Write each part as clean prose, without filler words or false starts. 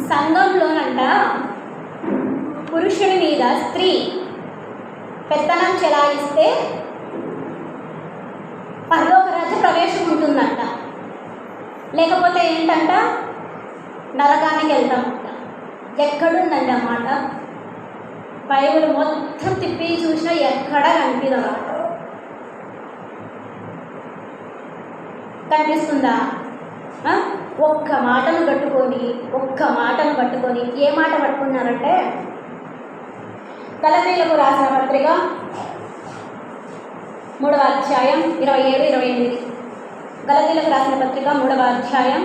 సంఘంలోనంట పురుషుడి మీద స్త్రీ పెత్తనం చెలాయిస్తే పరలోక రాజ్య ప్రవేశం ఉంటుందంట. లేకపోతే ఏంటంట, నరకానికి వెళ్తామంట. ఎక్కడుందండి అన్నమాట? బైబిల్ మొత్తం తిప్పి చూసినా ఎక్కడ కనిపిదన్నమాట. కనిపిస్తుందా? ఒక్క మాటను పట్టుకొని ఏ మాట పట్టుకున్నారంటే, గలతీయులకు రాసిన పత్రిక 3వ అధ్యాయం 27-28. గలతీయులకు రాసిన పత్రిక 3వ అధ్యాయం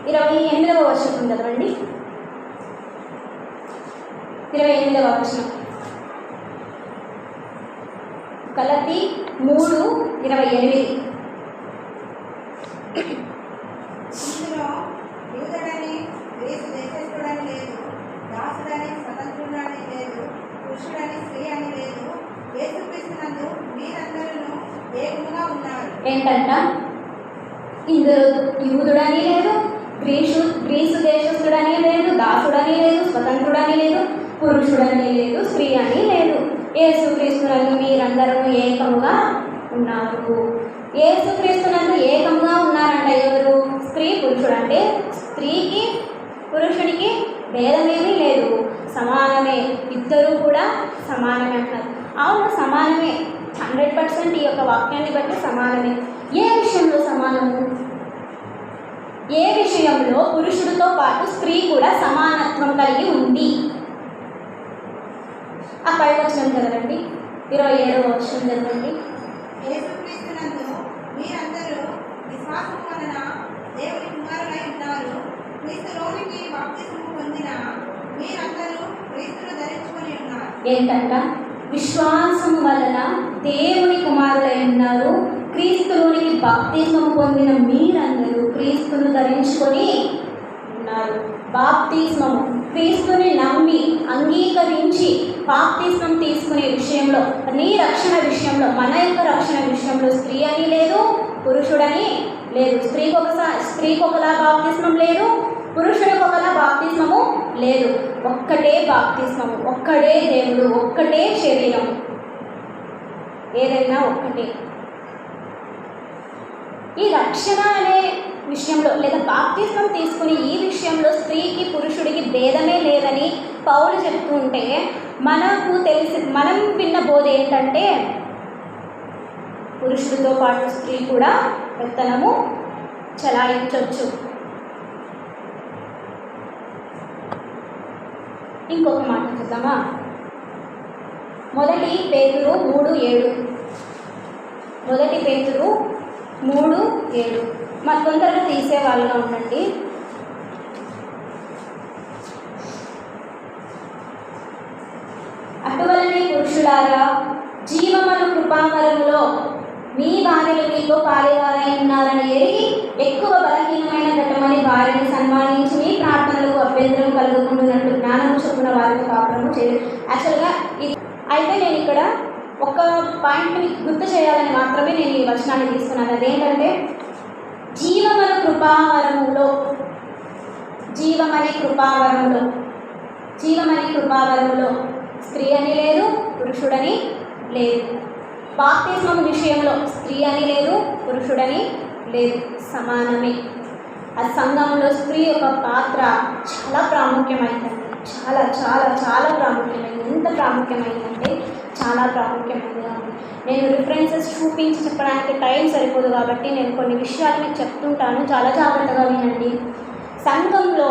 28వ వచనం చదవండి. 28వ వచనం. గలతీ 3:28. ఇందులో యూదుడని గ్రీసు దేశస్థుడని లేదు, దాసుడని స్వతంత్రుడని లేదు, పురుషుడని స్త్రీ అని లేదు, యేసుక్రీస్తునందు మీరందరూ ఏకముగా ఉన్నారు. ఏంటంట? ఇందులో యూదుడని లేదు, గ్రీసు దేశస్థుడని లేదు, దాసుడని లేదు, స్వతంత్రుడని లేదు, పురుషుడని లేదు, స్త్రీ అని లేదు. యేసుక్రీస్తునందు మీరందరూ ఏకముగా ఉన్నారు. యేసుక్రీస్తునందు ఏకముగా ఉన్నారంట. ఎవరు? స్త్రీ పురుషుడు. అంటే స్త్రీకి పురుషుడికి భేదమేమీ లేదు, సమానమే. ఇద్దరూ కూడా సమానమే అంటారు. అవును, సమానమే. 100% ఈ యొక్క వాక్యాన్ని బట్టి సమానమే. ఏ విషయంలో సమానము? ఏ విషయంలో పురుషుడితో పాటు స్త్రీ కూడా సమానత్వం కలిగి ఉంది? ఆ పై వచనం చదవండి. 27వ వచనం చదవండి. యేసుక్రీస్తునందు మీరందరూ విశ్వాసము వలన దేవుని కుమారులై ఉన్నారు. క్రీస్తులోనికి బాప్తిసము పొందిన మీరందరూ క్రీస్తును ధరించుకొని ఉన్నారు. ఏంటంట? విశ్వాసము వలన దేవుని కుమారులై ఉన్నారు. క్రీస్తులోనికి బాప్తిస్మము పొందిన మీరందరూ క్రీస్తును ధరించుకొని ఉన్నారు. బాప్తిస్మము క్రీస్తుని నమ్మి అంగీకరించి బాప్తిస్మం తీసుకునే విషయంలో, నీ రక్షణ విషయంలో, మన యొక్క రక్షణ విషయంలో స్త్రీ అని లేదు, పురుషుడని లేదు. స్త్రీకి ఒకలా బాప్తిస్మం లేదు, పురుషుడికి ఒకలా బాప్తిస్మము లేదు. ఒక్కటే బాప్తిస్మము, ఒక్కడే దేవుడు, ఒక్కటే శరీరం, ఏదైనా ఒక్కటే. ఈ రక్షణ అనే విషయంలో లేదా బాప్తిస్మం తీసుకుని ఈ విషయంలో స్త్రీకి పురుషుడికి భేదమే లేదని పౌలు చెప్తూ ఉంటే, మనం విన్న బోధ ఏంటంటే, పురుషుడితో పాటు స్త్రీ కూడా పెత్తనము చలాయించవచ్చు. ఇంకొక మాట చూద్దామా? 1 పేతురు 3:7. 1 పేతురు 3:7. మా తొందరగా తీసే వాళ్ళగా ఉండండి. అటువలనే పురుషులారా, జీవమను కృపావరములో మీ భార్యలు మీతో పాలివారై ఉన్నారని ఎరిగి ఎక్కువ బలహీనమైన ఘటమని భార్యని సన్మానించి మీ ప్రార్థనలకు అభ్యంతరం కలుగుకుంటున్నట్టు జ్ఞానము చొప్పున వారితో కాపురము చేయాలి. యాక్చువల్గా ఇది అయితే నేను ఇక్కడ ఒక పాయింట్ని గుర్తు చేయాలని మాత్రమే నేను ఈ వచనాన్ని తీసుకున్నాను. అదేంటంటే, జీవమనే కృపావరములో స్త్రీ అని లేదు, పురుషుడని లేదు. బాప్తిస్మం విషయంలో స్త్రీ అని లేదు, పురుషుడని లేదు, సమానమే. ఆ సంఘంలో స్త్రీ యొక్క పాత్ర చాలా ప్రాముఖ్యమైందండి. చాలా చాలా చాలా ప్రాముఖ్యమైంది. ఎంత ప్రాముఖ్యమైందంటే చాలా ప్రాముఖ్యమైనదిగా ఉంది. నేను రిఫరెన్సెస్ చూపించి చెప్పడానికి టైం సరిపోదు కాబట్టి నేను కొన్ని విషయాలు మీకు చెప్తుంటాను, చాలా జాగ్రత్తగా వినండి. సంఘంలో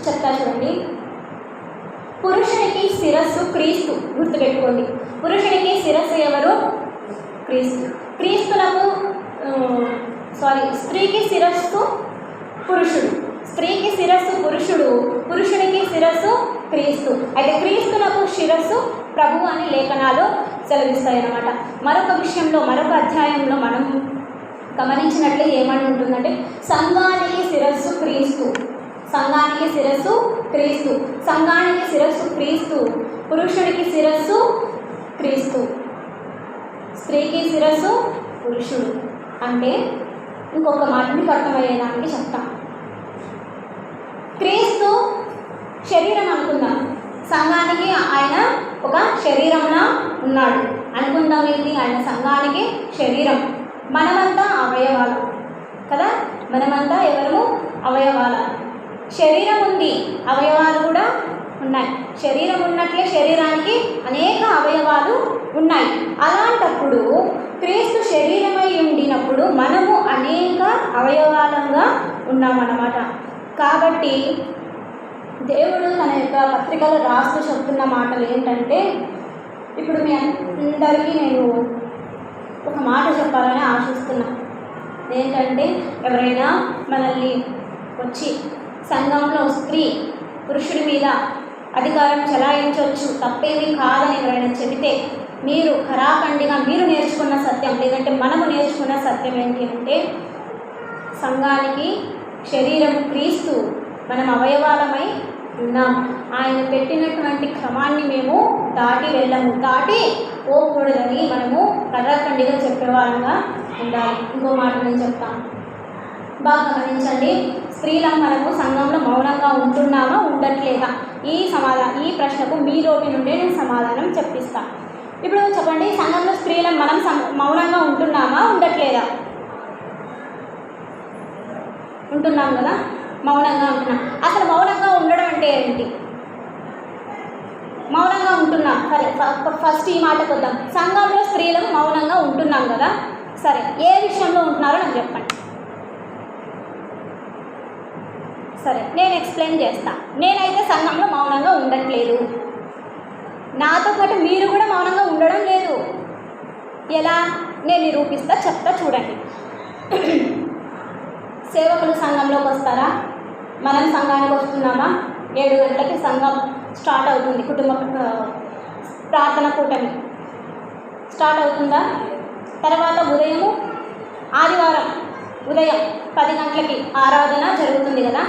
చెప్తా చూడండి. పురుషునికి శిరస్సు క్రీస్తు, గుర్తుపెట్టుకోండి. పురుషునికి శిరస్సు ఎవరు? క్రీస్తు. స్త్రీకి శిరస్సు పురుషుడు, స్త్రీకి శిరస్సు పురుషుడు, పురుషునికి శిరస్సు క్రీస్తు. అయితే క్రీస్తులకు శిరస్సు ప్రభు అని లేఖనాలు సెలవిస్తాయన్నమాట. మరొక విషయంలో, మరొక అధ్యాయంలో మనం గమనించినట్లే ఏమని ఉంటుందంటే, సంఘానికి శిరస్సు క్రీస్తు, సంఘానికి శిరస్సు క్రీస్తు, సంఘానికి శిరస్సు క్రీస్తు, పురుషుడికి శిరస్సు క్రీస్తు. స్త్రీకి శిరస్సు పురుషుడు. అంటే ఇంకొక మాట మీకు అర్థమయ్యేదానికి చెప్తాం. క్రీస్తు శరీరం అనుకుందాం. సంఘానికి ఆయన ఒక శరీరంలా ఉన్నాడు అనుకుందాం. ఏంటి? ఆయన సంఘానికి శరీరం. మనమంతా అవయవాలు కదా. మనమంతా ఎవరు? అవయవాల. శరీరం ఉంది, అవయవాలు కూడా ఉన్నాయి. శరీరం ఉన్నట్లే శరీరానికి అనేక అవయవాలు ఉన్నాయి. అలాంటప్పుడు క్రీస్తు శరీరమై ఉండినప్పుడు మనము అనేక అవయవాలంగా ఉన్నామన్నమాట. కాబట్టి దేవుడు తన యొక్క పత్రికలో రాస్తూ చెప్తున్న మాటలు ఏంటంటే, ఇప్పుడు మీ అందరికీ నేను ఒక మాట చెప్పాలని ఆశిస్తున్నా. ఏంటంటే, ఎవరైనా మనల్ని వచ్చి సంఘంలో స్త్రీ పురుషుడి మీద అధికారం చెలాయించవచ్చు, తప్పేమీ కాదని ఎవరైనా చెబితే, మీరు ఖరాఖండిగా మీరు నేర్చుకున్న సత్యం, లేదంటే మనము నేర్చుకున్న సత్యం ఏంటి అంటే, సంఘానికి శరీరం క్రీస్తు, మనం అవయవాలమై ఉన్నాం. ఆయన పెట్టినటువంటి క్రమాన్ని మేము దాటి వెళ్ళము, దాటి పోకూడదని మనము ఖరాఖండిగా చెప్పేవాళ్ళంగా ఉండాలి. ఇంకో మాట నేను చెప్తాను, బాగా గమనించండి. స్త్రీలం మనము సంఘంలో మౌనంగా ఉంటున్నామా ఉండట్లేదా? ఈ ప్రశ్నకు మీ నోటి నుండే నేను సమాధానం చెప్పిస్తాను. ఇప్పుడు చెప్పండి, సంఘంలో స్త్రీలం మనం మౌనంగా ఉంటున్నామా ఉండట్లేదా? ఉంటున్నాం కదా, మౌనంగా ఉంటున్నాం. అసలు మౌనంగా ఉండడం అంటే ఏంటి? మౌనంగా ఉంటున్నాం. సరే, ఫస్ట్ ఈ మాటకు వద్దాం. సంఘంలో స్త్రీలకు మౌనంగా ఉంటున్నాం కదా, సరే ఏ విషయంలో ఉంటున్నారో నాకు చెప్పండి. సరే, నేను ఎక్స్ప్లెయిన్ చేస్తా. నేనైతే సంఘంలో మౌనంగా ఉండట్లేదు. నాతో పాటు మీరు కూడా మౌనంగా ఉండడం లేదు. ఎలా? నేను నిరూపిస్తా, చెప్తా, చూడండి. సేవకులు సంఘంలోకి వస్తారా? మనం సంఘానికి వస్తున్నామా? 7 గంటలకి సంఘం స్టార్ట్ అవుతుంది. కుటుంబ ప్రార్థన కూటమి స్టార్ట్ అవుతుందా? తర్వాత ఆదివారం ఉదయం 10 గంటలకి ఆరాధన జరుగుతుంది కదా,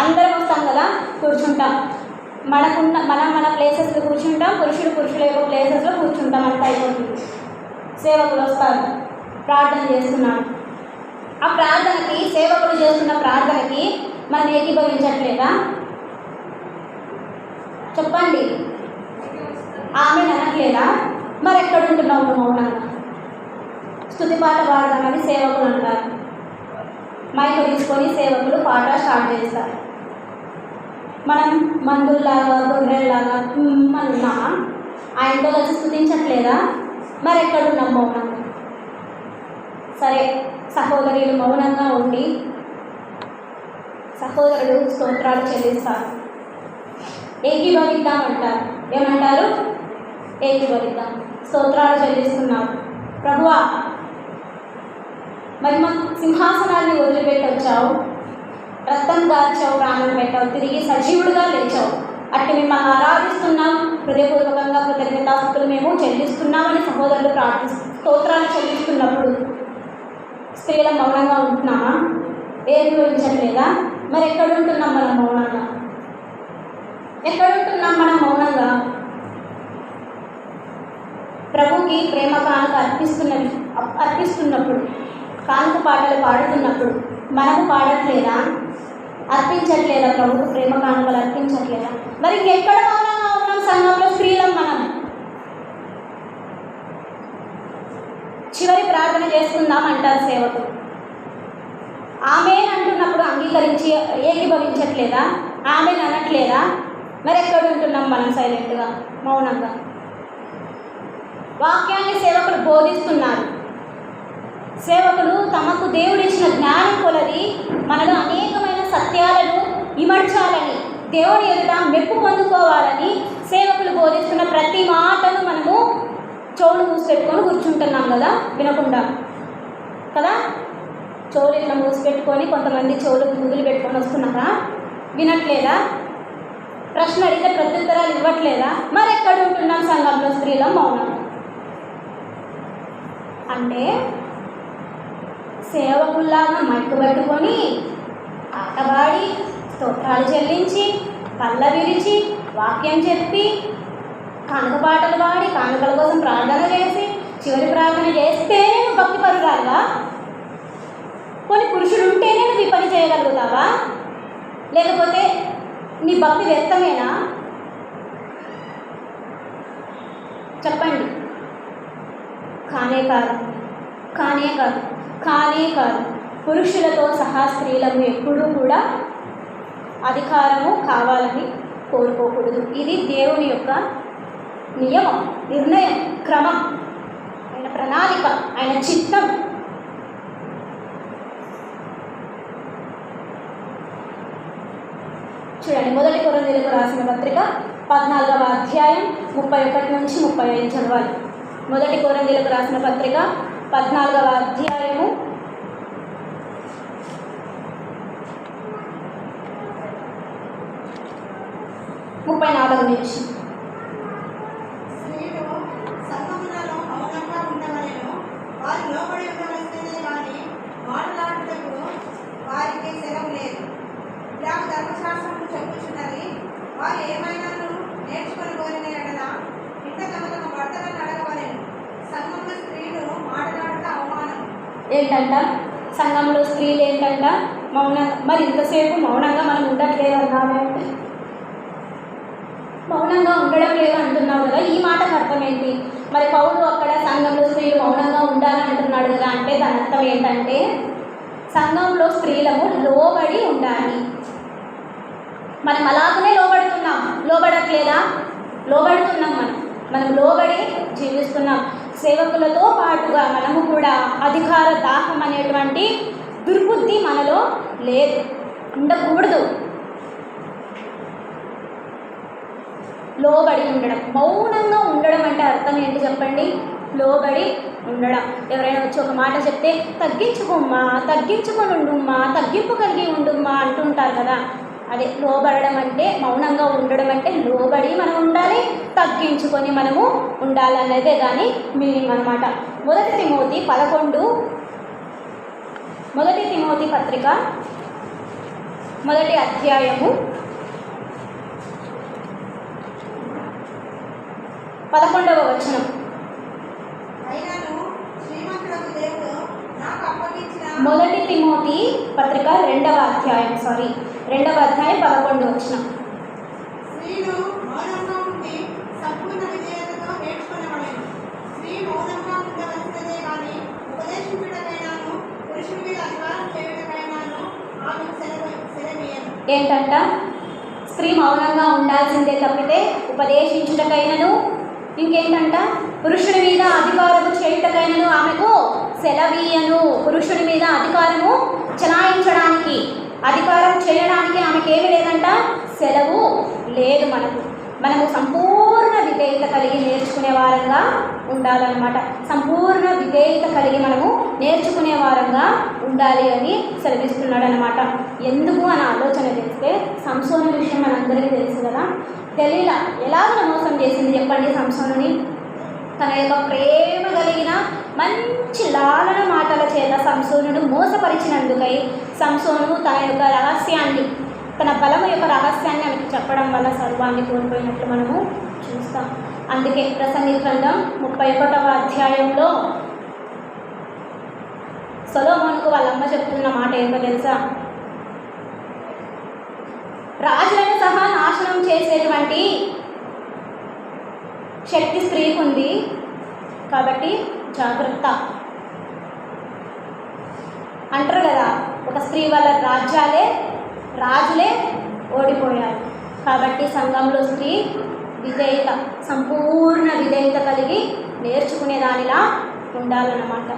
అందరం వస్తాం కదా, కూర్చుంటాం. మన ప్లేసెస్లో కూర్చుంటాం, పురుషుల యొక్క ప్లేసెస్లో కూర్చుంటాం. అంత అయిపోతుంది. సేవకులు వస్తారు, ప్రార్థన చేస్తున్నాను. ఆ ప్రార్థనకి, సేవకులు చేస్తున్న ప్రార్థనకి మనం ఏకీభవించట్లేదా? చెప్పండి. ఆమె అనట్లేదా? మరి ఎక్కడుంటున్నావు నువ్వు మౌనంగా? స్తుతి పాట పాడదామని సేవకులు అంటారు. మైక్ తీసుకొని సేవకులు పాట స్టార్ట్ చేస్తారు. మనం మందుల్లాగా, గొర్రెల్లాగా మనం ఉన్నామా? ఆయనతో కలిసి స్తుతించట్లేదా? మరి ఎక్కడున్నాం మౌనంగా? సరే, సహోదరులు మౌనంగా ఉండి సహోదరుడు స్తోత్రాలు చెల్లిస్తారు. ఏకీభవిద్దామంటారు. ఏమంటారు? ఏకీభవిద్దాం. స్తోత్రాలు చెల్లిస్తున్నారు. ప్రభువా, మరి మా సింహాసనాన్ని వదిలిపెట్టొచ్చావు, రక్తం గార్చావు, ప్రాణం పెట్టావు, తిరిగి సజీవుడిగా లేచావు. అట్టి మిమ్మల్ని ఆరాధిస్తున్నాం, హృదయపూర్వకంగా కృతజ్ఞతాస్తుతులు మేము చెల్లిస్తున్నామని సహోదరులు స్తోత్రాలు చెల్లిస్తున్నప్పుడు స్త్రీల మౌనంగా ఉంటున్నామా? ఏకీభవించట్లేదా? మరి ఎక్కడుంటున్నాం మనం మౌనంగా? ఎక్కడుంటున్నాం మనం మౌనంగా? ప్రభుకి ప్రేమ కానుక అర్పిస్తున్నప్పుడు, కానుక పాటలు పాడుతున్నప్పుడు మనము పాడట్లేదా? అర్పించట్లేదా? ప్రభుకు ప్రేమ కానుకలు అర్పించట్లేదా? మరి ఎక్కడ మౌనంగా ఉన్నాం? సంఘంలో స్త్రీలం మనం. చివరి ప్రార్థన చేసుకుందాం అంటారు సేవకులు. ఆమె అంటున్నప్పుడు అంగీకరించి ఏకీభవించట్లేదా? ఆమె అనట్లేదా? మరి ఎక్కడ ఉంటున్నాం మనం సైలెంట్గా, మౌనంగా? వాక్యాన్ని సేవకులు బోధిస్తున్నారు. సేవకులు తమకు దేవుడిచ్చిన జ్ఞానం కొలది మనలో అనేకమైన సత్యాలను ఇమర్చాలని, దేవుని ఎదుట మెప్పు పొందుకోవాలని సేవకులు బోధిస్తున్న ప్రతి మాటను మనము చెవులు మూసిపెట్టుకొని కూర్చుంటున్నాం కదా, వినకుండా కదా. చెవులు ఇట్లా మూసిపెట్టుకొని కొంతమంది చెవులు ముదులు పెట్టుకొని వస్తున్నారా? వినట్లేదా? ప్రశ్న అడిగితే ప్రత్యుత్తరాలు ఇవ్వట్లేదా? మరి ఎక్కడ ఉంటున్నాం సంఘంలో స్త్రీల మౌనం? అంటే సేవకుల్లాగా మైకు పెట్టుకొని ఆటపాడి స్తోత్రాలు చెల్లించి కళ్ళ విరిచి వాక్యం చెప్పి కానుక పాటలు పాడి కానుకల కోసం ప్రార్థన చేసి చివరి ప్రార్థన చేస్తేనే నువ్వు భక్తి పరురాలుగా? కొన్ని పురుషుడు ఉంటేనే నువ్వు ఈ పని చేయగలుగుతావా? లేకపోతే నీ భక్తి వ్యర్థమేనా? చెప్పండి. కానే కాదు, కానే కాదు, కానే కాదు. పురుషులతో సహా స్త్రీలకు ఎప్పుడూ కూడా అధికారము కావాలని కోరుకోకూడదు. ఇది దేవుని యొక్క నియమం, నిర్ణయం, క్రమం, ఆయన ప్రణాళిక, ఆయన చిత్తం. చూడండి, 1 కొరింథీయులకు రాసిన పత్రిక 14వ అధ్యాయం 31 నుంచి 35 చదవాలి. 1 కొరింథీయులకు రాసిన పత్రిక 14వ అధ్యాయము 34 నుంచి. స్త్రీలు సంఘములలో మౌనంగా ఉండవలెను, వారు లోబడి ఉండవలసినదే కానీ మాట్లాడుటకు వారికి సెలవు లేదు. ఇలా ధర్మశాస్త్రము చెప్పుచున్నది, వారు ఏమైనాను నేర్చుకొని కోరిన ఎడల ఇంట తమ తమ భర్తలను అడగవలెను. సంఘంలో స్త్రీలు మాట్లాడుట అవమానం. ఏంటంట? సంఘంలో స్త్రీలు ఏంటంట? మరి ఇంతసేపు మౌనంగా మనం ఉండట్లేదు అన్నాము అంటే, మౌనంగా ఉండడం లేదు అంటున్నావు కదా, ఈ మాటకు అర్థం ఏంటి? మరి పౌలు అక్కడ సంఘంలో స్త్రీలు మౌనంగా ఉండాలని అంటున్నాడు కదా, అంటే దాని అర్థం ఏంటంటే సంఘంలో స్త్రీలము లోబడి ఉండాలి. మనం అలాగనే లోబడుతున్నాం. లోబడట్లేదా? లోబడుతున్నాం. మనం లోబడి జీవిస్తున్నాం. సేవకులతో పాటుగా మనము కూడా అధికార దాహం అనేటువంటి దుర్బుద్ధి మనలో లేదు, ఉండకూడదు. లోబడి ఉండడం, మౌనంగా ఉండడం అంటే అర్థం ఏంటి చెప్పండి? లోబడి ఉండడం. ఎవరైనా వచ్చి ఒక మాట చెప్తే తగ్గించుకోమ్మా, తగ్గించుకొని ఉండుమ్మా, తగ్గింపు కలిగి ఉండుమ్మా అంటుంటారు కదా, అదే లోబడడం అంటే. మౌనంగా ఉండడం అంటే లోబడి మనం ఉండాలి, తగ్గించుకొని మనము ఉండాలి అన్నదే కానీ మీనింగ్ అనమాట. 1 తిమోతి 11, 1 తిమోతి పత్రిక 1వ అధ్యాయము 11వ వచనం. అయినను శ్రీమంతులకు దేవుడు నాకు అప్పగించిన 1 తిమోతి పత్రిక 2వ అధ్యాయం 11వ వచనం. స్త్రీలు మౌనంగా ఉండి సంపూర్ణ విధేయతతో నేర్చుకునేవాడు. స్త్రీ మౌనంగా ఉండవలసినదే కానీ ఉపదేశించుటకైనాను పురుషుని మీద అధికారం చేయుటకైనాను ఆమెకు సెలవీయను. ఏంటంట? స్త్రీ మౌనంగా ఉండాల్సిందే తప్పితే ఉపదేశించుటకైనను, ఇంకేంటంట, పురుషుడి మీద అధికారము చేయుటకైనను ఆమెకు సెలవీయను. పురుషుడి మీద అధికారము చలాయించడానికి, అధికారం చేయడానికి ఆమెకి ఏమి లేదంట, సెలవు లేదు. మనము సంపూర్ణ విధేయత కలిగి నేర్చుకునే వారంగా ఉండాలన్నమాట. సంపూర్ణ విధేయత కలిగి మనము నేర్చుకునే వారంగా ఉండాలి అని సెలవిస్తున్నాడు అనమాట. ఎందుకు అని ఆలోచన చేస్తే, సంసోను విషయం మనందరికీ తెలుసు కదా. దెలీలా ఎలాగ మోసం చేసింది చెప్పండి సంసోనుని? తన యొక్క ప్రేమ కలిగిన మంచి లాలన మాటల చేత సంసోనును మోసపరిచినందుకై సంసోను తన యొక్క రహస్యాన్ని, తన బలము యొక్క రహస్యాన్ని ఆమెకు చెప్పడం వల్ల సర్వాన్ని కోల్పోయినట్లు మనము చూస్తాం. అందుకే ప్రసంగి గ్రంథం 31వ అధ్యాయంలో సొలొమోనుకు వాళ్ళమ్మ చెప్తున్న మాట ఏంటో తెలుసా? రాజులను సహా నాశనం చేసేటువంటి శక్తి స్త్రీకి ఉంది కాబట్టి జాగ్రత్త అంటారు కదా. ఒక స్త్రీ వల్ల రాజులే ఓడిపోయారు. కాబట్టి సంఘంలో స్త్రీ విధేయత, సంపూర్ణ విధేయత కలిగి నేర్చుకునేదానిలా ఉండాలన్నమాట.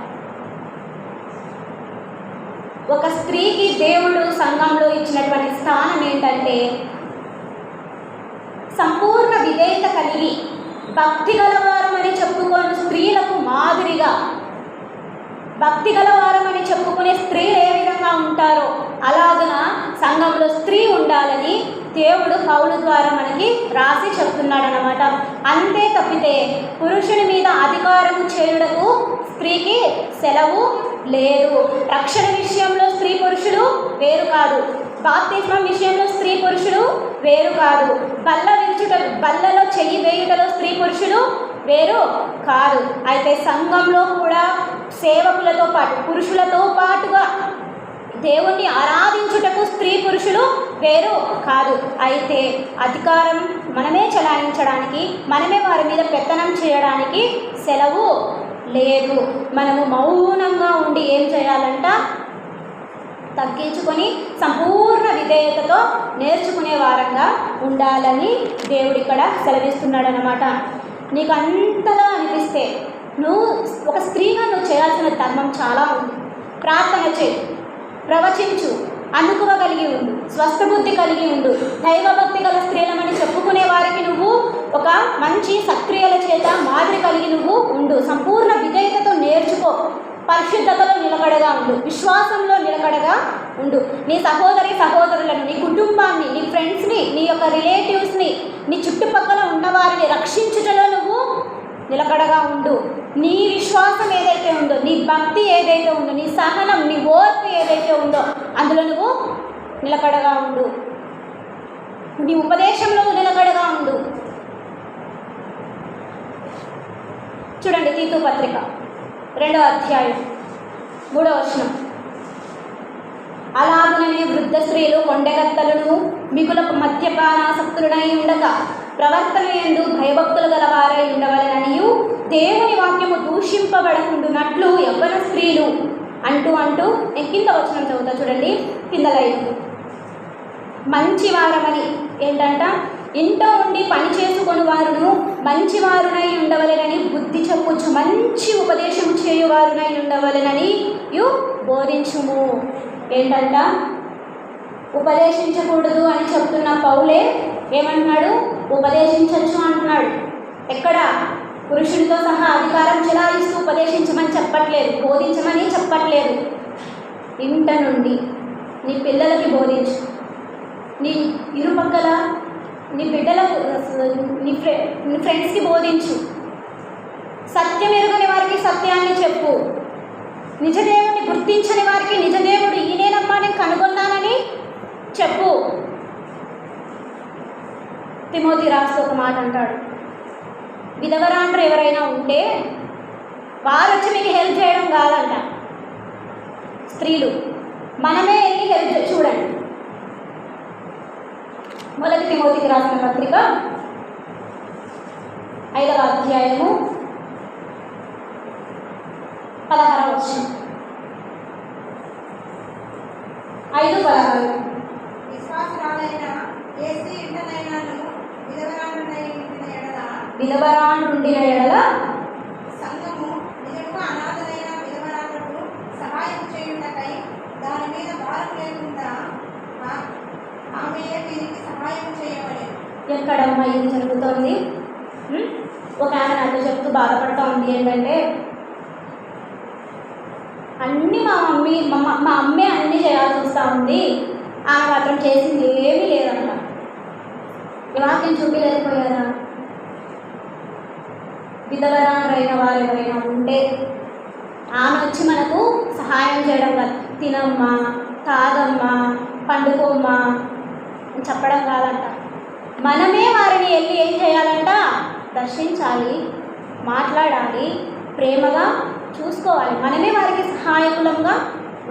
ఒక స్త్రీకి దేవుడు సంఘంలో ఇచ్చినటువంటి స్థానం ఏంటంటే, సంపూర్ణ విధేయత కలిగి భక్తి గలవారమని చెప్పుకొని స్త్రీలకు మాదిరిగా, భక్తి గలవారమని చెప్పుకునే స్త్రీలు ఏ విధంగా ఉంటారో అలాగన సంఘంలో స్త్రీ ఉండాలని దేవుడు పౌలు ద్వారా మనకి రాసి చెప్తున్నాడు అన్నమాట. అంతే తప్పితే పురుషుని మీద అధికారం చేయుటకు స్త్రీకి సెలవు లేదు. రక్షణ విషయంలో స్త్రీ పురుషులు వేరు కాదు. బాప్తిస్మం విషయంలో స్త్రీ పురుషులు వేరు కాదు. బల్లలో చెయ్యి వేయుటలో స్త్రీ పురుషులు వేరు కాదు. అయితే సంఘంలో కూడా సేవకులతో పాటు పురుషులతో పాటుగా దేవుణ్ణి ఆరాధించుటకు స్త్రీ పురుషులు వేరు కాదు. అయితే అధికారం మనమే చలాయించడానికి, మనమే వారి మీద పెత్తనం చేయడానికి సెలవు లేదు. మనము మౌనంగా ఉండి ఏం చేయాలంట? తగ్గించుకొని సంపూర్ణ విధేయతతో నేర్చుకునే వారంగా ఉండాలని దేవుడు ఇక్కడ సెలవిస్తున్నాడు అన్నమాట. నీకు అంతగా అనిపిస్తే నువ్వు ఒక స్త్రీగా నువ్వు చేయాల్సిన ధర్మం చాలా ఉంది. ప్రార్థన చేయి, ప్రవచించు, అనుకువ కలిగి ఉండు, స్వస్థబుద్ధి కలిగి ఉండు, దైవభక్తి గల స్త్రీలమని చెప్పుకునే వారికి నువ్వు ఒక మంచి సక్రియల చేత మాదిరి కలిగి నువ్వు ఉండు. సంపూర్ణ విధేయతతో నేర్చుకో, పరిశుద్ధతలో నిలకడగా ఉండు, విశ్వాసంలో నిలకడగా ఉండు. నీ సహోదరులను, నీ కుటుంబాన్ని, నీ ఫ్రెండ్స్ని, నీ యొక్క రిలేటివ్స్ని, నీ చుట్టుపక్కల ఉన్నవారిని రక్షించుటలో నువ్వు నిలకడగా ఉండు. నీ విశ్వాసం ఏదైతే ఉందో, నీ భక్తి ఏదైతే ఉందో, నీ సహనం, నీ ఓర్పు ఏదైతే ఉందో అందులో నువ్వు నిలకడగా ఉండు. నీ ఉపదేశంలో నిలకడగా ఉండు. చూడండి తీతు పత్రిక 2వ అధ్యాయం 3వ వచనం. అలాగుననే వృద్ధ స్త్రీలు కొండెగత్తలను మిగుల మద్యపానాసక్తులనై ఉండగా ప్రవర్తన యందు భయభక్తులు గలవారై ఉండవలననియు దేవుని వాక్యము దూషింపబడకుండునట్లు యవ్వన స్త్రీలు అంటూ నేను కింద వచనం చదువుతా చూడండి. కింద లైన్ మంచివారమని ఏంటంట? ఇంట్లో ఉండి పని చేసుకొని వారును మంచివారునై ఉండవలెనని బుద్ధి చెప్పుచు మంచి ఉపదేశం చేయువారునై ఉండవలెనని బోధించుము. ఏంటంట? ఉపదేశించకూడదు అని చెప్తున్న పౌలే ఏమంటున్నాడు? ఉపదేశించవచ్చు అంటున్నాడు. ఎక్కడ? పురుషుడితో సహా అధికారం చెలాయిస్తూ ఉపదేశించమని చెప్పట్లేదు, బోధించమని చెప్పట్లేదు. ఇంట నుండి నీ పిల్లలకి బోధించు, నీ ఇరుపక్కల నీ బిడ్డలకు, నీ ఫ్రెండ్స్కి బోధించు. సత్యం ఎరుగని వారికి సత్యాన్ని చెప్పు. నిజదేవుని గుర్తించని వారికి నిజదేవుడు ఈయనేనమ్మా నేను కనుగొన్నానని చెప్పు. తిమోతి రాస్తూ ఒక మాట అంటాడు, విధవరాండ్రు ఎవరైనా ఉంటే వారు వచ్చి మీకు హెల్ప్ చేయడం కాదంట, స్త్రీలు మనమే వెళ్ళి హెల్ప్ చూడండి. 1 తిమోతికి రాసిన పత్రిక 5వ అధ్యాయము 16వ వచనం. 5:16 విశ్వాసురాలైన ఏ స్త్రీ ఇంటనైనాను విధవరాండ్రుండిన ఎడల సంఘము నిజంగా అనాథలైన విధవరాండ్రులకు సహాయం చేయుటకై దాని మీద భారం లేకుండా ఆమెయే వీరికి సహాయం చేయవలెను. ఎక్కడమ్మా ఇది జరుగుతోంది? ఒక ఆమె నాతో చెప్తూ బాధపడుతూ ఉంది ఏంటంటే, అన్నీ మా అమ్మే అన్నీ చేయాల్సి వస్తూ ఉంది, ఆమె మాత్రం చేసింది ఏమీ లేదంట. వాక్యం చూపించలేకపోయారా? విధవరాండ్రైన వారు ఎవరైనా ఉంటే ఆమె వచ్చి మనకు సహాయం చేయడం కాదు, తినమ్మా, తాగమ్మా, పండుకోమ్మా అని చెప్పడం కాదంట. మనమే వారిని వెళ్ళి ఏం చేయాలంట? దర్శించాలి, మాట్లాడాలి, ప్రేమగా చూసుకోవాలి. మనమే వారికి సహాయకులంగా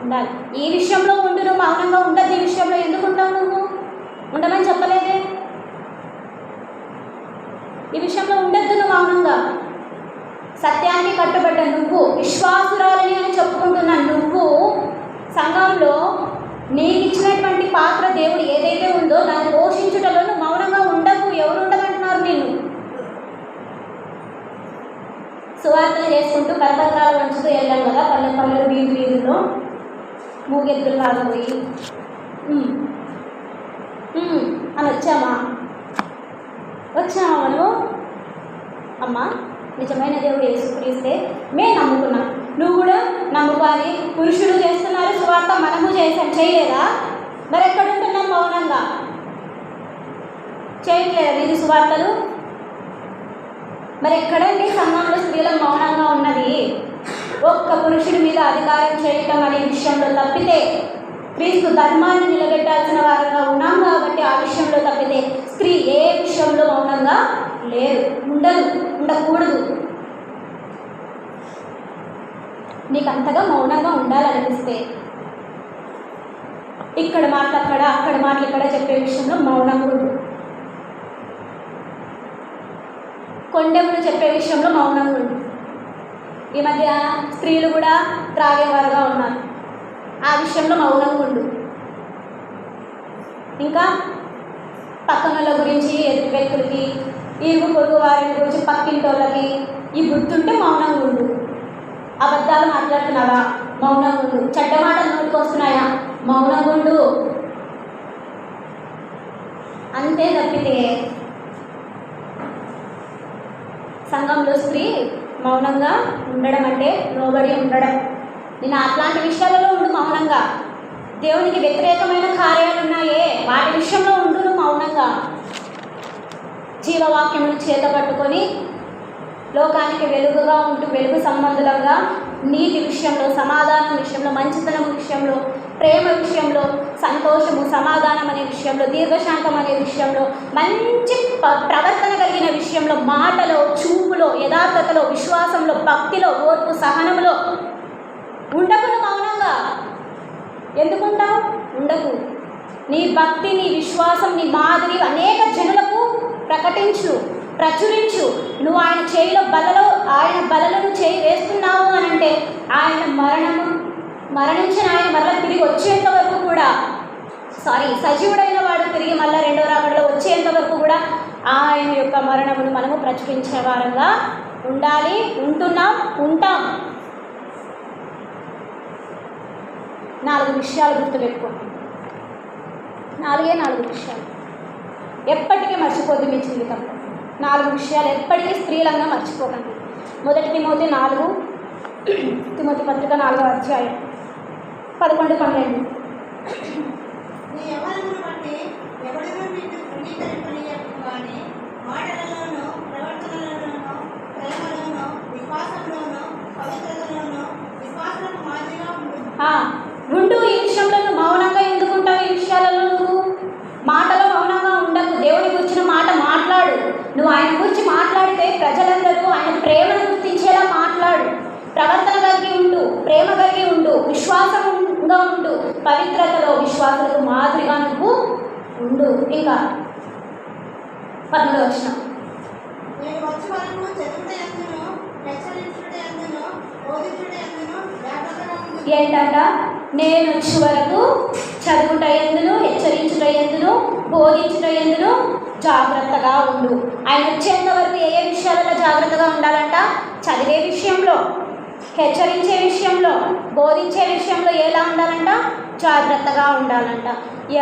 ఉండాలి. ఈ విషయంలో ఉండు, నువ్వు మౌనంగా ఉండదు. ఈ విషయంలో ఎందుకు ఉంటావు? నువ్వు ఉండమని చెప్పలేదే. ఈ విషయంలో ఉండద్దు నువ్వు మౌనంగా. సత్యానికి కట్టుబడ్డ నువ్వు, విశ్వాసురాలని అని చెప్పుకుంటున్న నువ్వు, సంఘంలో నీకు ఇచ్చినటువంటి పాత్ర దేవుడు ఏదైతే ఉందో దాన్ని పోషించుటలో నువ్వు మౌనంగా ఉండవు. ఎవరు ఉండమంటున్నారు నిన్ను? సువార్తలు చేసుకుంటూ కరపత్రాలు వంచుతూ వెళ్ళాం కదా, పల్లె వీధుల్లో మూగెద్దులాగా పోయి అని వచ్చామా మనము? అమ్మా, నిజమైన దేవుడు యేసుక్రీస్తే మేము నమ్ముకున్నాం, నువ్వు కూడా నమ్ముకోవాలి. పురుషులు చేస్తున్నారు సువార్త, మనము చేయలేదా? మరి ఎక్కడ ఉంటున్నాం మౌనంగా? చేయట్లేదా ఇది సువార్తలు? మరి ఎక్కడండి సంఘంలో స్త్రీలకు మౌనంగా ఉన్నది? ఒక్క పురుషుడి మీద అధికారం చేయటం అనే విషయంలో తప్పితే క్రీస్తు ధర్మాన్ని నిలబెట్టాల్సిన వారంగా ఉన్నాం కాబట్టి ఆ విషయంలో తప్పితే స్త్రీ ఏ విషయంలో మౌనంగా లేదు, ఉండకూడదు. నీకు అంతగా మౌనంగా ఉండాలనిపిస్తే ఇక్కడ మాటలు అక్కడ మాటలు ఇక్కడ చెప్పే విషయంలో మౌనంగా ఉండు. కొండెములు చెప్పే విషయంలో మౌనంగా ఉండు. ఈ మధ్య స్త్రీలు కూడా త్రాగేవారుగా ఉన్నారు, ఆ విషయంలో మౌనంగా ఉండు. ఇంకా పక్కనల గురించి, ఎదుటి వ్యక్తులకి, ఇరుగు పొరుగు వారి గురించి, పక్కింటి వాళ్ళకి ఈ గుర్తుంటే మౌనంగా ఉండు. అబద్ధాలు మాట్లాడుతున్నావా? మౌనంగా ఉండు. చెడ్డ మాటలు నోటికి వస్తున్నాయా? మౌనంగా ఉండు. అంతే తప్పితే సంఘంలో స్త్రీ మౌనంగా ఉండడం అంటే లోబడి ఉండడం. నేను అట్లాంటి విషయాలలో ఉండు మౌనంగా. దేవునికి వ్యతిరేకమైన కార్యాలు ఉన్నాయే, వాటి విషయంలో ఉండు నువ్వు మౌనంగా. జీవవాక్యమును చేత పట్టుకొని లోకానికి వెలుగుగా ఉంటూ, వెలుగు సంబంధులంగా నీతి విషయంలో, సమాధానం విషయంలో, మంచితనం విషయంలో, ప్రేమ విషయంలో, సంతోషము, సమాధానం అనే విషయంలో, దీర్ఘశాంతం అనే విషయంలో, మంచి ప్రవర్తన కలిగిన విషయంలో, మాటలో, చూపులో, యథార్థతలో, విశ్వాసంలో, భక్తిలో, ఓర్పు, సహనములో ఉండకు మౌనంగా. ఎందుకుంటావు? ఉండకు. నీ భక్తి, నీ విశ్వాసం, నీ మాదిరి అనేక జనులకు ప్రచురించు. నువ్వు ఆయన చేయిలో ఆయన బలలో చేయి వేస్తున్నావు అని అంటే ఆయన మరణించిన ఆయన మరలా తిరిగి వచ్చేంత వరకు కూడా, సజీవుడైన వాడు తిరిగి మళ్ళీ రెండవ రాకడలో వచ్చేంత వరకు కూడా ఆయన యొక్క మరణమును మనము ప్రచురించే వారంగా ఉండాలి. ఉంటాం. 4 విషయాలు గుర్తుపెట్టుకోండి. 4 విషయాలు ఎప్పటికీ మర్చిపోద్ది మీ జీవితంలో. 4 విషయాలు ఎప్పటికీ స్త్రీలంగా మర్చిపోకండి. 1 తిమోతి 4, తిమోతి పత్రిక 4వ అధ్యాయం 11-12. నీ యవ్వనమును బట్టి ఎవడెవరు నిన్ను తృణీకరింపనీయకు గాని మాటలలోనూ, ప్రవర్తనలోనూ, ప్రేమలోనూ, విశ్వాసంలోనూ, పవిత్రతలోనూ విశ్వాసములకు మాదిరిగా ఉండు. ఈ విషయంలో నువ్వు మౌనంగా ఎందుకుంటావు? ఈ విషయాలలో నువ్వు మాటలో మౌనంగా ఉండకు. దేవుని గురించిన మాట మాట్లాడు. నువ్వు ఆయన గురించి మాట్లాడితే ప్రజలందరూ ఆయన ప్రేమను గుర్తించేలా మాట్లాడు. ప్రవర్తన కలిగి ఉండు, ప్రేమ కలిగి ఉండు, విశ్వాసంగా ఉండు, పవిత్రతలో, విశ్వాసాలకు మాదిరిగా నువ్వు ఉండు. ఇంకా 12వ వచనం. నేను వచ్చే వరకు చదువుటే అందును, హెచ్చరించుటే అందును, బోధించుటే అందును జాగ్రత్తగా ఉండు. ఏంటంట? నేను వచ్చే వరకు చదువుట ఎందును, హెచ్చరించుట ఎందును, బోధించుట ఎందును జాగ్రత్తగా ఉండు. ఆయన వచ్చేంత వరకు ఏ విషయాలలో జాగ్రత్తగా ఉండాలంట? చదివే విషయంలో, హెచ్చరించే విషయంలో, బోధించే విషయంలో ఎలా ఉండాలంట? జాగ్రత్తగా ఉండాలంట.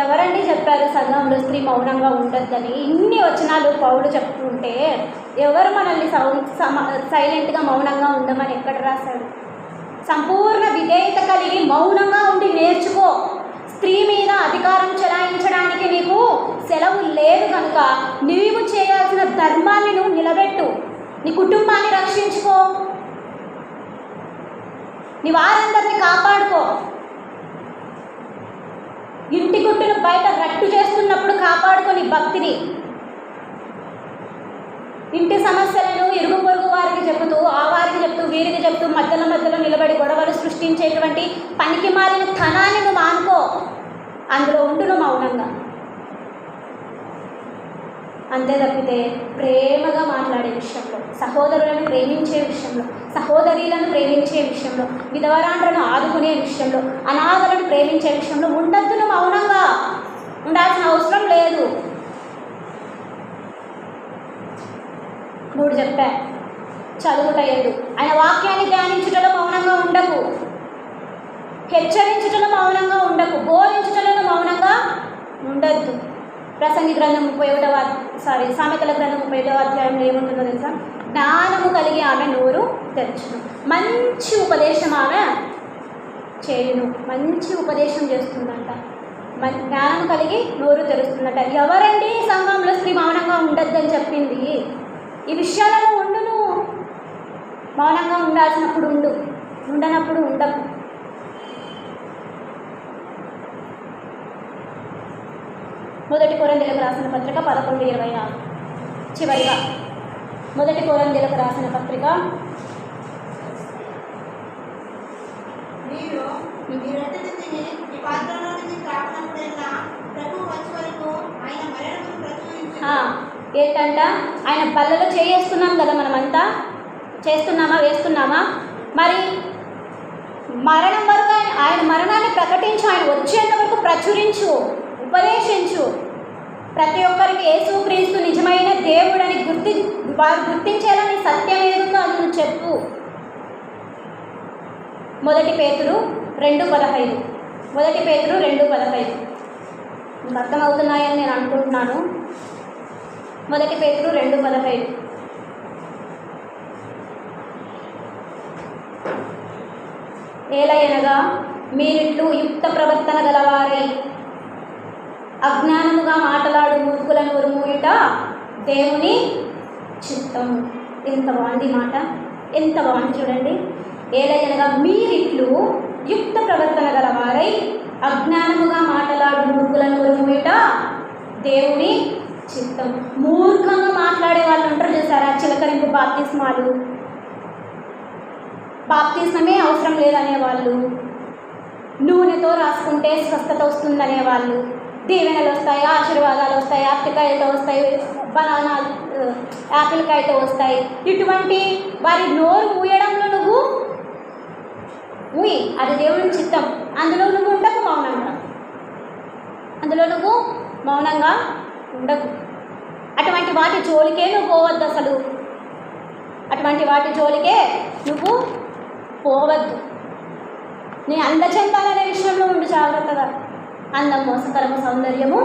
ఎవరండి చెప్పారు సంఘంలో స్త్రీ మౌనంగా ఉండొద్దని? ఇన్ని వచనాలు పౌలు చెప్తుంటే ఎవరు మనల్ని సైలెంట్గా మౌనంగా ఉండమని ఎక్కడ రాశాడు? సంపూర్ణ విధేయత కలిగి మౌనంగా ఉండి నేర్చుకో. స్త్రీ మీద అధికారం చెలాయించడానికి నీకు సెలవు లేదు కనుక నీవు చేయాల్సిన ధర్మాన్ని నువ్వు నిలబెట్టు. నీ కుటుంబాన్ని రక్షించుకో, నీ వారందరినీ కాపాడుకో. ఇంటి గుట్టును బయట రట్టు చేస్తున్నప్పుడు కాపాడుకో నీ భక్తిని. ఇంటి సమస్యలను ఇరుగు పొరుగు వారికి చెబుతూ, ఆ వారికి చెప్తూ, వీరికి చెప్తూ, మధ్యలో నిలబడి గొడవలు సృష్టించేటువంటి పనికి మారిన ధనాన్ని నువ్వు మానుకో. అందులో ఉండు మౌనంగా. అంతే తప్పితే ప్రేమగా మాట్లాడే విషయంలో, సహోదరులను ప్రేమించే విషయంలో, సహోదరీలను ప్రేమించే విషయంలో, విధవరాండ్రను ఆదుకునే విషయంలో, అనాథలను ప్రేమించే విషయంలో ఉండద్దు. మౌనంగా ఉండాల్సిన అవసరం లేదు. 3 చెప్పా. చదువుట ఎందు, ఆయన వాక్యాన్ని ధ్యానించుటలో మౌనంగా ఉండకు. హెచ్చరించుటలో మౌనంగా ఉండకు. బోధించుటలో మౌనంగా ఉండద్దు. ప్రసంగి గ్రంథం 31 సామెతల గ్రంథం 31వ అధ్యాయంలో ఏముంటుందో తెలుసా? జ్ఞానము కలిగి ఆమె నోరు తెరచును, మంచి ఉపదేశం ఆమె చేయును. మంచి ఉపదేశం చేస్తుందంట. జ్ఞానం కలిగి నోరు తెరుస్తుందట. ఎవరండి సంఘంలో స్త్రీ మౌనంగా ఉండొద్దని చెప్పింది? ఈ విషయాలలో ఉండును. మౌనంగా ఉండాల్సినప్పుడు ఉండు, ఉండనప్పుడు ఉండకు. మొదటి కొరింథీయులకు రాసిన పత్రిక 11:26. చివరిగా మొదటి కొరింథీయులకు రాసిన పత్రిక మీరు ఈ రొట్టెను తిని ఈ పాత్రలో నుంచి త్రాగినప్పుడల్లా ప్రభువు వచ్చే వరకు ఆయన మరణమును ప్రచురించును. ఏంటంట, ఆయన బల్లలో చేస్తున్నాం కదా, మనమంతా చేస్తున్నామా, వేస్తున్నామా? మరి మరణం వరకు ఆయన మరణాన్ని ప్రకటించు, ఆయన వచ్చేంత వరకు ప్రచురించు, ఉపదేశించు. ప్రతి ఒక్కరికి యేసుక్రీస్తు నిజమైన దేవుడని వారు గుర్తించేలా సత్యం ఏదుందో అది నువ్వు చెప్పు. మొదటి పేతురు 2:15. మొదటి పేతురు 2:15 మీకు అర్థమవుతున్నాయని నేను అనుకుంటున్నాను. మొదటి పేతురు 2:15. ఏలయనగా మీరిట్లు యుక్త ప్రవర్తన గలవారై అజ్ఞానముగా మాటలాడు మూర్ఖులను ఉరుముట దేవుని చిత్తము. ఎంత బాగుంది మాట, ఎంత బాగుంది చూడండి. ఏలయనగా మీరిట్లు యుక్త ప్రవర్తన గలవారై అజ్ఞానముగా మాటలాడు మూర్ఖులను ఉరుముట దేవుని చిత్తం. మూర్ఖంగా మాట్లాడే వాళ్ళు ఉంటారు చూసారా, చిలకరింపు బాప్తిస్మాలు, బాప్తిస్మమే అవసరం లేదనేవాళ్ళు, నూనెతో రాసుకుంటే స్వస్థత వస్తుందనేవాళ్ళు, దీవెనలు వస్తాయి, ఆశీర్వాదాలు వస్తాయి, అరటికాయలతో వస్తాయి, బనానా యాపిల్కాయతో వస్తాయి. ఇటువంటి వారి నోరు మూయడంలో నువ్వు మూయి, అది దేవుని చిత్తం. అందులో నువ్వు ఉండకు మౌనంగా, అందులో నువ్వు మౌనంగా ఉండకు. అటువంటి వాటి జోలికే నువ్వు పోవద్దు, అసలు అటువంటి వాటి జోలికే నువ్వు పోవద్దు. నీ అందచందాలనే విషయంలో ఉండి జాగ్రత్తగా. అందం మోసకరము, సౌందర్యము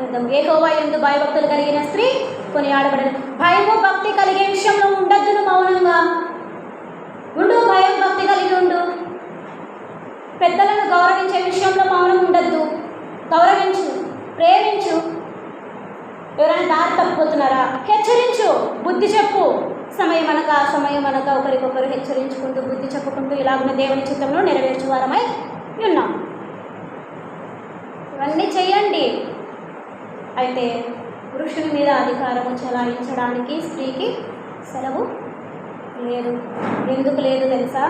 అందం. యెహోవా యందు భయభక్తులు కలిగిన స్త్రీ కొనియాడబడదు. భయము భక్తి కలిగే విషయంలో ఉండద్దు, నువ్వు మౌనంగా ఉండు, భయం భక్తి కలిగి ఉండు. పెద్దలను గౌరవించే విషయంలో మౌనం ఉండద్దు, గౌరవించు, ప్రేమించు. ఎవరైనా దారి తప్పిపోతున్నారా, హెచ్చరించు, బుద్ధి చెప్పు. సమయం అనక సమయం అనక ఒకరికొకరు హెచ్చరించుకుంటూ బుద్ధి చెప్పుకుంటూ ఇలాగున్న దేవుని చిత్తంలో నెరవేర్చువారమై ఉన్నాం. ఇవన్నీ చేయండి. అయితే పురుషుని మీద అధికారము చెలాయించడానికి స్త్రీకి సెలవు లేదు. ఎందుకు లేదు తెలుసా?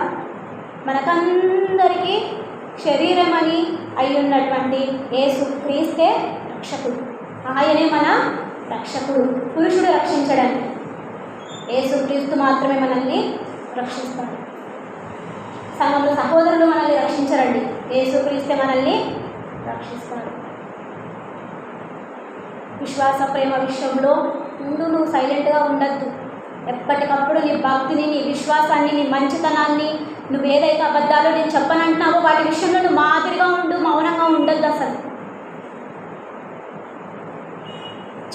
మనకందరికీ శరీరం అని అయ్యున్నటువంటి యేసుక్రీస్తే రక్షకుడు. ఆయనే మన రక్షకుడు. పురుషుడు రక్షించడానికి, యేసుక్రీస్తు మాత్రమే మనల్ని రక్షిస్తాడు. సంఘంలో సహోదరులు మనల్ని రక్షించరండి, యేసుక్రీస్తే మనల్ని రక్షిస్తాడు. విశ్వాస ప్రేమ విషయంలో నువ్వు సైలెంట్గా ఉండద్దు. ఎప్పటికప్పుడు నీ భక్తిని, నీ విశ్వాసాన్ని, నీ మంచితనాన్ని, నువ్వు ఏదైతే అబద్ధాలు నేను చెప్పనంటున్నావో వాటి విషయంలో నువ్వు మాదిరిగా ఉండు, మౌనంగా ఉండద్దు. అసలు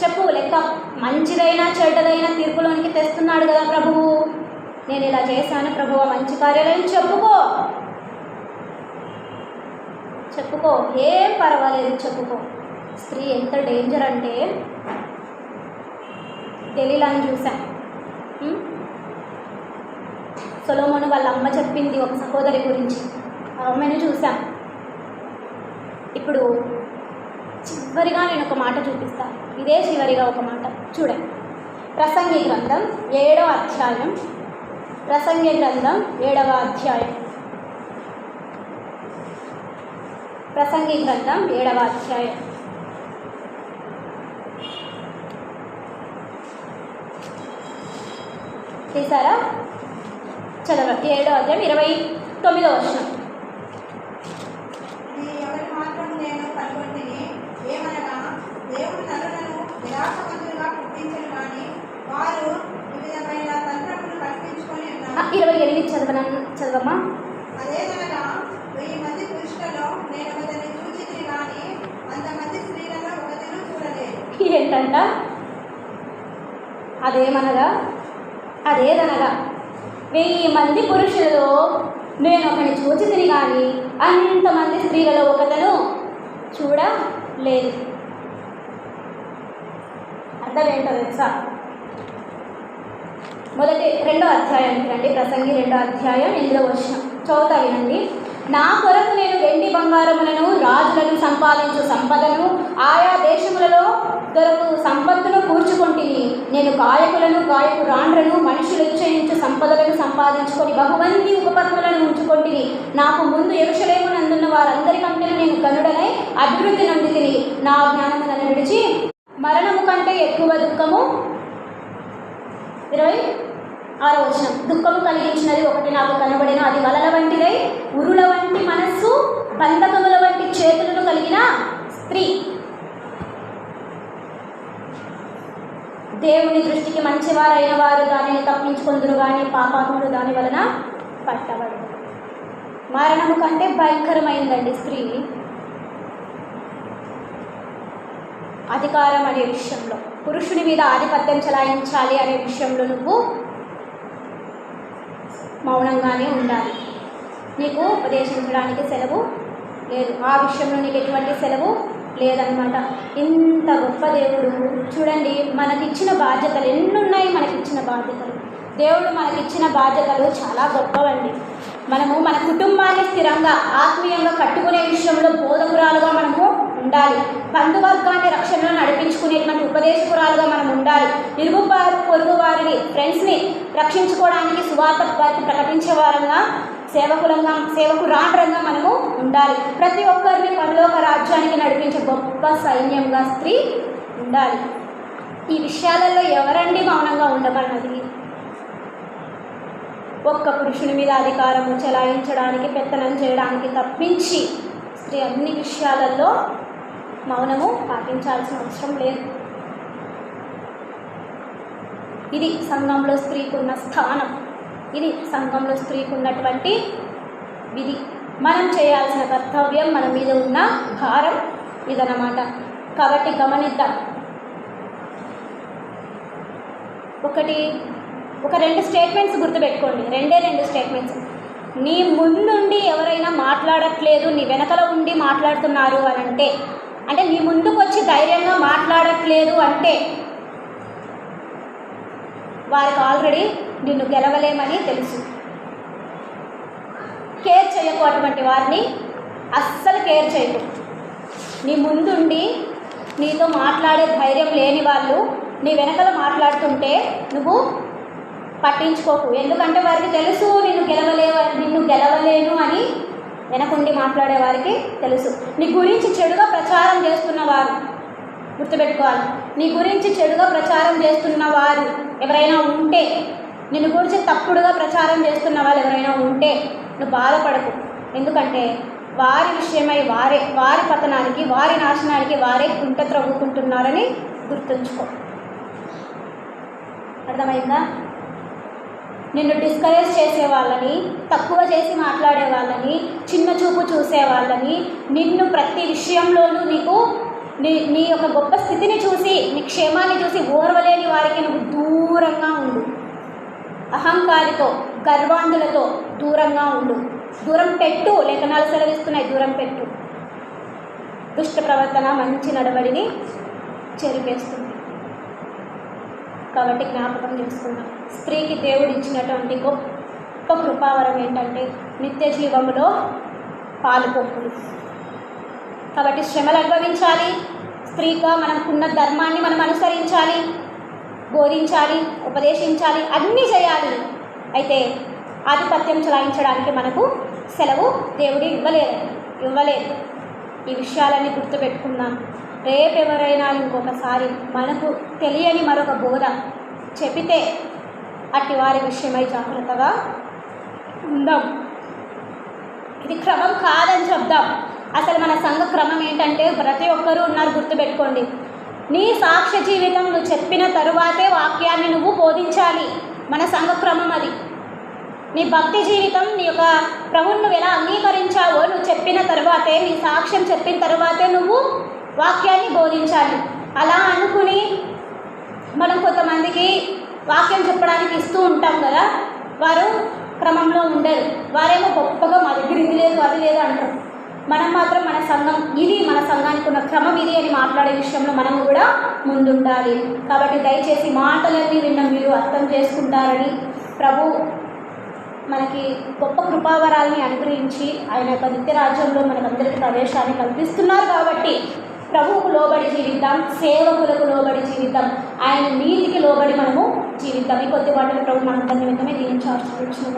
చెప్పు. లెక్క మంచిదైనా చెడ్డదైనా తీర్పులోనికి తెస్తున్నాడు కదా ప్రభువు. నేను ఇలా చేశాను ప్రభువా, మంచి కార్యాలయం చెప్పుకో, చెప్పుకో, ఏం పర్వాలేదు, చెప్పుకో. స్త్రీ ఎంత డేంజర్ అంటే, దెలీలాని చూసాం. సొలొమోను వాళ్ళ అమ్మ చెప్పింది ఒక సహోదరి గురించి, ఆమెను చూసాం. ఇప్పుడు చివరిగా నేను ఒక మాట చూపిస్తాను. ఇదే చివరిగా ఒక మాట చూడండి. ప్రసంగి గ్రంథం 7వ అధ్యాయం. ప్రసంగి గ్రంథం 7వ అధ్యాయం. ప్రసంగి గ్రంథం 7వ అధ్యాయం. తీసారా? చదవండి. 7వ అధ్యాయం 29వ వచనం. ఎవరి మాత్రం నేను కనుగొంటిని ఏమనగా, దేవుడు నరులను నిరాశవంతులుగా పుట్టించను కానీ వారు వివిధమైన తంత్రములు కల్పించుకొని ఉన్నారు. 28 చదవమ్మా. అదేదనగా 1000 మంది పురుషులలో నేను ఒకరిని చూచితిని కానీ అంతమంది స్త్రీలలో ఒకరిని చూడలేదు. ఏంటంట? అదేదనగా 1000 మంది పురుషులలో నేను ఒకరిని చూచితిని కానీ అంతమంది స్త్రీలలో ఒకతను చూడలేదు. అర్థం ఏంటో తెలుసా? 2వ అధ్యాయానికి రండి. ప్రసంగి 2వ అధ్యాయం 8వ వచనం చదువుతా వినండి. నా కొరకు నేను వెండి బంగారములను రాజులను సంపాదించు సంపదను ఆయా దేశములలో దొరకు సంపత్తును కూర్చుకొంటిని. నేను గాయకురాండ్రను మనుషులు ఇచ్చయించు సంపదలను సంపాదించుకొని బహుమంది ఉపపత్తులను ఉంచుకొంటిని. నాకు ముందు యెరూషలేము నందున్న వారందరికంటే నేను గనుడనై అభివృద్ధి నొందితిని. నా జ్ఞానము నన్ను విడిచి మరణము కంటే ఎక్కువ దుఃఖము. 26వ వచనం. దుఃఖము కలిగించినది ఒకటి నాకు కనబడెను, అది వలల వంటిదై ఉరుల వంటి మనస్సు బంధకముల వంటి చేతులను కలిగిన స్త్రీ. దేవుని దృష్టికి మంచివారైన వారు దానిని తప్పించుకొందురు కానీ పాపాత్ములు దాని వలన పట్టబడు. మరణము కంటే భయంకరమైందండి స్త్రీ. అధికారం అనే విషయంలో, పురుషుని మీద ఆధిపత్యం చెలాయించాలి అనే విషయంలో నువ్వు మౌనంగానే ఉండాలి. నీకు ఉపదేశించడానికి సెలవు లేదు, ఆ విషయంలో నీకు ఎటువంటి సెలవు లేదనమాట. ఇంత గొప్ప దేవుడు చూడండి, మనకిచ్చిన బాధ్యతలు ఎన్నున్నాయి. మనకిచ్చిన బాధ్యతలు, దేవుడు మనకిచ్చిన బాధ్యతలు చాలా గొప్పవండి. మనము మన కుటుంబాన్ని స్థిరంగా ఆత్మీయంగా కట్టుకునే విషయంలో బోధకురాలుగా మనము ఉండాలి. బంధువర్గాన్ని రక్షణలో నడిపించుకునేటువంటి ఉపదేశకురాలుగా మనం ఉండాలి. పొరుగు వారిని, ఫ్రెండ్స్ని రక్షించుకోవడానికి సువార్త ప్రకటించే వారంగా, సేవకురాండ్రంగా మనము ఉండాలి. ప్రతి ఒక్కరిని పరలోక రాజ్యానికి నడిపించే గొప్ప సైన్యంగా స్త్రీ ఉండాలి. ఈ విషయాలలో ఎవరండి మౌనంగా ఉండమన్నది? ఒక్క పురుషుని మీద అధికారము చెలాయించడానికి, పెత్తనం చేయడానికి తప్పించి స్త్రీ అన్ని విషయాలలో మౌనము పాటించాల్సిన అవసరం లేదు. ఇది సంఘంలో స్త్రీకి ఉన్న స్థానం, ఇది సంఘంలో స్త్రీకి ఉన్నటువంటి విధి. మనం చేయాల్సిన కర్తవ్యం, మన మీద ఉన్న భారం ఇదన్నమాట. కాబట్టి గమనిద్దాం. ఒక 2 స్టేట్మెంట్స్ గుర్తుపెట్టుకోండి. 2 స్టేట్మెంట్స్. నీ ముందుండి ఎవరైనా మాట్లాడట్లేదు, నీ వెనకల ఉండి మాట్లాడుతున్నారు అని అంటే నీ ముందుకు వచ్చి ధైర్యంగా మాట్లాడట్లేదు అంటే వారికి ఆల్రెడీ నిన్ను గెలవలేమని తెలుసు. కేర్ చేయకు, అటువంటి వారిని అస్సలు కేర్ చేయకు. నీ ముందుండి నీతో మాట్లాడే ధైర్యం లేని వాళ్ళు నీ వెనకల మాట్లాడుతుంటే నువ్వు పట్టించుకోకు. ఎందుకంటే వారికి తెలుసు నిన్ను గెలవలేను అని. వెనకుండి మాట్లాడే వారికి తెలుసు. నీ గురించి చెడుగా ప్రచారం చేస్తున్న వారు గుర్తుపెట్టుకోవాలి. నీ గురించి చెడుగా ప్రచారం చేస్తున్న వారు ఎవరైనా ఉంటే, నిన్ను గురించి తప్పుడుగా ప్రచారం చేస్తున్న వాళ్ళు ఎవరైనా ఉంటే నువ్వు బాధపడకు. ఎందుకంటే వారి విషయమై వారి పతనానికి, వారి నాశనానికి వారే గుంట త్రవ్వుకుంటున్నారని గుర్తుంచుకో. అర్థమైందా? నిన్ను డిస్కరేజ్ చేసే వాళ్ళని, తక్కువ చేసి మాట్లాడే వాళ్ళని, చిన్న చూపు చూసే వాళ్ళని, నిన్ను ప్రతి విషయంలోనూ నీ యొక్క గొప్ప స్థితిని చూసి, నీ క్షేమాన్ని చూసి ఓర్వలేని వారికి నువ్వు దూరంగా ఉండు. అహంకారితో, గర్వాంధులతో దూరంగా ఉండు. దూరం పెట్టు. లేఖనాలు సెలవిస్తున్నాయి, దూరం పెట్టు. దుష్ట ప్రవర్తన మంచి నడవడిని చెరిపేస్తుంది. కాబట్టి జ్ఞాపకం చేసుకుందాం. స్త్రీకి దేవుడు ఇచ్చినటువంటి గొప్ప కృపావరం ఏంటంటే నిత్య జీవములో పాలుపొప్పులు. కాబట్టి శ్రమలు అనుభవించాలి. స్త్రీగా మనకున్న ధర్మాన్ని మనం అనుసరించాలి, బోధించాలి, ఉపదేశించాలి, అన్నీ చేయాలి. అయితే ఆధిపత్యం చెలాయించడానికి మనకు సెలవు దేవుడు ఇవ్వలేదు. ఈ విషయాలన్నీ గుర్తుపెట్టుకుందాం. రేపెవరైనా ఇంకొకసారి మనకు తెలియని మరొక బోధ చెబితే అట్టి వారి విషయమై జాగ్రత్తగా ఉందాం. ఇది క్రమం కాదని చెప్దాం. అసలు మన సంఘ క్రమం ఏంటంటే ప్రతి ఒక్కరూ ఉన్నారు, గుర్తుపెట్టుకోండి. నీ సాక్ష్య జీవితం నువ్వు చెప్పిన తరువాతే వాక్యాన్ని నువ్వు బోధించాలి. మన సంఘ క్రమం అది. నీ భక్తి జీవితం, నీ యొక్క ప్రభువును నువ్వు ఎలా అంగీకరించావో నువ్వు చెప్పిన తర్వాతే, నీ సాక్ష్యం చెప్పిన తర్వాతే నువ్వు వాక్యాన్ని బోధించాలి. అలా అనుకుని మనం కొంతమందికి వాక్యం చెప్పడానికి ఇస్తూ ఉంటాం కదా, వారు క్రమంలో ఉండరు. వారేమో గొప్పగా మా దగ్గర ఇది లేదు అది లేదు అంటారు. మనం మాత్రం మన సంఘం ఇది, మన సంఘానికి ఉన్న క్రమం ఇది అని మాట్లాడే విషయంలో మనం కూడా ముందుండాలి. కాబట్టి దయచేసి మాటలన్నీ విన్న మీరు అర్థం చేసుకుంటారని ప్రభు మనకి గొప్ప కృపావరాల్ని అనుగ్రహించి ఆయన యొక్క నిత్య రాజ్యంలో మనకందరికీ ప్రవేశాన్ని కల్పిస్తున్నారు. కాబట్టి ప్రభువుకు లోబడి జీవిద్దాం, సేవకులకు లోబడి జీవిద్దాం, ఆయన నీతికి లోబడి మనము జీవిద్దాం. ఈ కొద్ది వాటిని ప్రభు మనందరి నిమిత్తమే దీవించాల్సి వచ్చిన